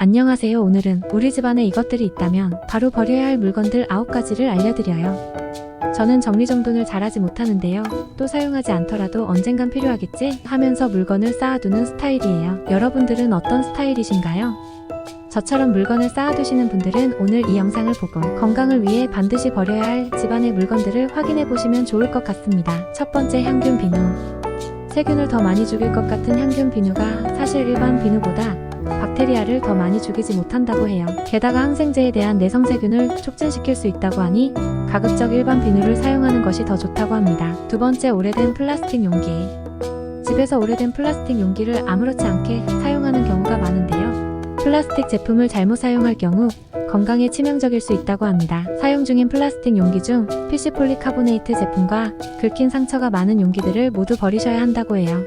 안녕하세요. 오늘은 우리 집안에 이것들이 있다면 바로 버려야 할 물건들 9가지를 알려드려요. 저는 정리정돈을 잘하지 못하는데요. 또 사용하지 않더라도 언젠간 필요하겠지 하면서 물건을 쌓아두는 스타일이에요. 여러분들은 어떤 스타일이신가요? 저처럼 물건을 쌓아두시는 분들은 오늘 이 영상을 보고 건강을 위해 반드시 버려야 할 집안의 물건들을 확인해 보시면 좋을 것 같습니다. 첫 번째, 향균 비누. 세균을 더 많이 죽일 것 같은 향균 비누가 사실 일반 비누보다 박테리아를 더 많이 죽이지 못한다고 해요. 게다가 항생제에 대한 내성세균을 촉진시킬 수 있다고 하니 가급적 일반 비누를 사용하는 것이 더 좋다고 합니다. 두 번째, 오래된 플라스틱 용기. 집에서 오래된 플라스틱 용기를 아무렇지 않게 사용하는 경우가 많은데요. 플라스틱 제품을 잘못 사용할 경우 건강에 치명적일 수 있다고 합니다. 사용 중인 플라스틱 용기 중 PC 폴리카보네이트 제품과 긁힌 상처가 많은 용기들을 모두 버리셔야 한다고 해요.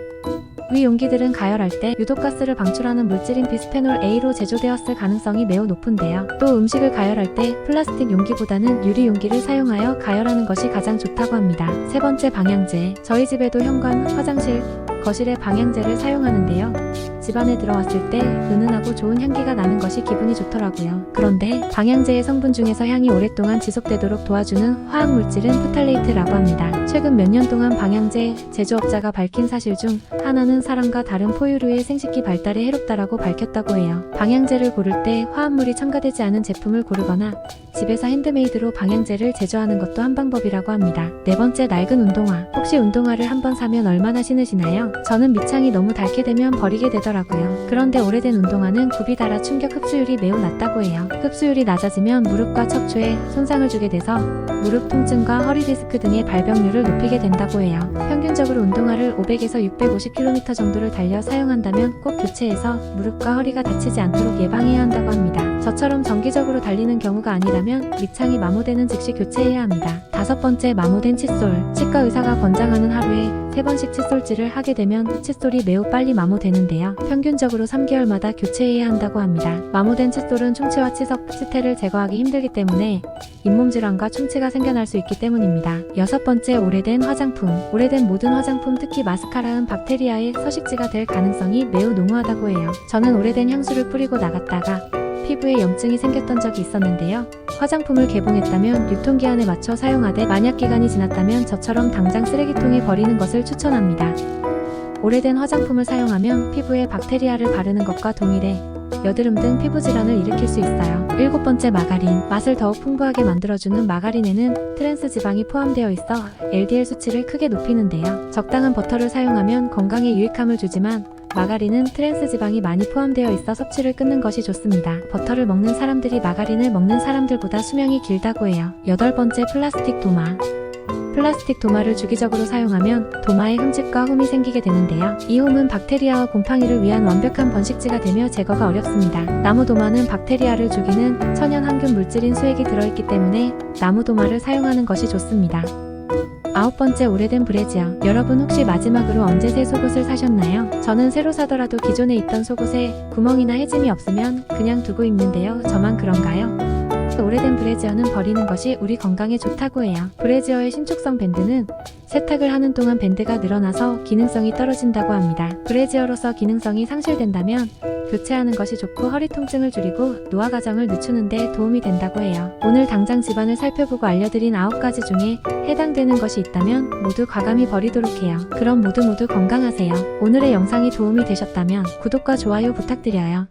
위 용기들은 가열할 때 유독가스를 방출하는 물질인 비스페놀 A로 제조되었을 가능성이 매우 높은데요. 또 음식을 가열할 때 플라스틱 용기보다는 유리 용기를 사용하여 가열하는 것이 가장 좋다고 합니다. 세 번째, 방향제. 저희 집에도 현관, 화장실, 거실에 방향제를 사용하는데요. 집안에 들어왔을 때 은은하고 좋은 향기가 나는 것이 기분이 좋더라고요. 그런데 방향제의 성분 중에서 향이 오랫동안 지속되도록 도와주는 화학물질은 프탈레이트라고 합니다. 최근 몇 년 동안 방향제 제조업자가 밝힌 사실 중 하나는 사람과 다른 포유류의 생식기 발달에 해롭다라고 밝혔다고 해요. 방향제를 고를 때 화합물이 첨가되지 않은 제품을 고르거나 집에서 핸드메이드로 방향제를 제조하는 것도 한 방법이라고 합니다. 네 번째, 낡은 운동화. 혹시 운동화를 한번 사면 얼마나 신으시나요? 저는 밑창이 너무 닳게 되면 버리게 되더라고요. 그런데 오래된 운동화는 굽이 닳아 충격 흡수율이 매우 낮다고 해요. 흡수율이 낮아지면 무릎과 척추에 손상을 주게 돼서 무릎 통증과 허리 디스크 등의 발병률을 높이게 된다고 해요. 평균적으로 운동화를 500에서 650km 정도를 달려 사용한다면 꼭 교체해서 무릎과 허리가 다치지 않도록 예방해야 한다고 합니다. 저처럼 정기적으로 달리는 경우가 아니라면 밑창이 마모되는 즉시 교체해야 합니다. 다섯 번째, 마모된 칫솔. 치과 의사가 권장하는 하루에 3번씩 칫솔질을 하게 되면 칫솔이 매우 빨리 마모되는데요. 평균적으로 3개월마다 교체해야 한다고 합니다. 마모된 칫솔은 충치와 치석, 치태를 제거하기 힘들기 때문에 잇몸 질환과 충치가 생겨날 수 있기 때문입니다. 여섯 번째, 오래된 화장품. 오래된 모든 화장품, 특히 마스카라는 박테리아의 서식지가 될 가능성이 매우 농후하다고 해요. 저는 오래된 향수를 뿌리고 나갔다가 피부에 염증이 생겼던 적이 있었는데요. 화장품을 개봉했다면 유통기한에 맞춰 사용하되 만약 기간이 지났다면 저처럼 당장 쓰레기통에 버리는 것을 추천합니다. 오래된 화장품을 사용하면 피부에 박테리아를 바르는 것과 동일해 여드름 등 피부 질환을 일으킬 수 있어요. 일곱 번째, 마가린. 맛을 더욱 풍부하게 만들어주는 마가린에는 트랜스 지방이 포함되어 있어 LDL 수치를 크게 높이는데요. 적당한 버터를 사용하면 건강에 유익함을 주지만 마가린은 트랜스 지방이 많이 포함되어 있어 섭취를 끊는 것이 좋습니다. 버터를 먹는 사람들이 마가린을 먹는 사람들보다 수명이 길다고 해요. 여덟 번째, 플라스틱 도마. 플라스틱 도마를 주기적으로 사용하면 도마에 흠집과 홈이 생기게 되는데요. 이 홈은 박테리아와 곰팡이를 위한 완벽한 번식지가 되며 제거가 어렵습니다. 나무 도마는 박테리아를 죽이는 천연 항균 물질인 수액이 들어있기 때문에 나무 도마를 사용하는 것이 좋습니다. 아홉 번째, 오래된 브래지어. 여러분 혹시 마지막으로 언제 새 속옷을 사셨나요? 저는 새로 사더라도 기존에 있던 속옷에 구멍이나 해짐이 없으면 그냥 두고 입는데요. 저만 그런가요? 오래된 브래지어는 버리는 것이 우리 건강에 좋다고 해요. 브래지어의 신축성 밴드는 세탁을 하는 동안 밴드가 늘어나서 기능성이 떨어진다고 합니다. 브래지어로서 기능성이 상실된다면 교체하는 것이 좋고 허리 통증을 줄이고 노화 과정을 늦추는 데 도움이 된다고 해요. 오늘 당장 집안을 살펴보고 알려드린 9가지 중에 해당되는 것이 있다면 모두 과감히 버리도록 해요. 그럼 모두 건강하세요. 오늘의 영상이 도움이 되셨다면 구독과 좋아요 부탁드려요.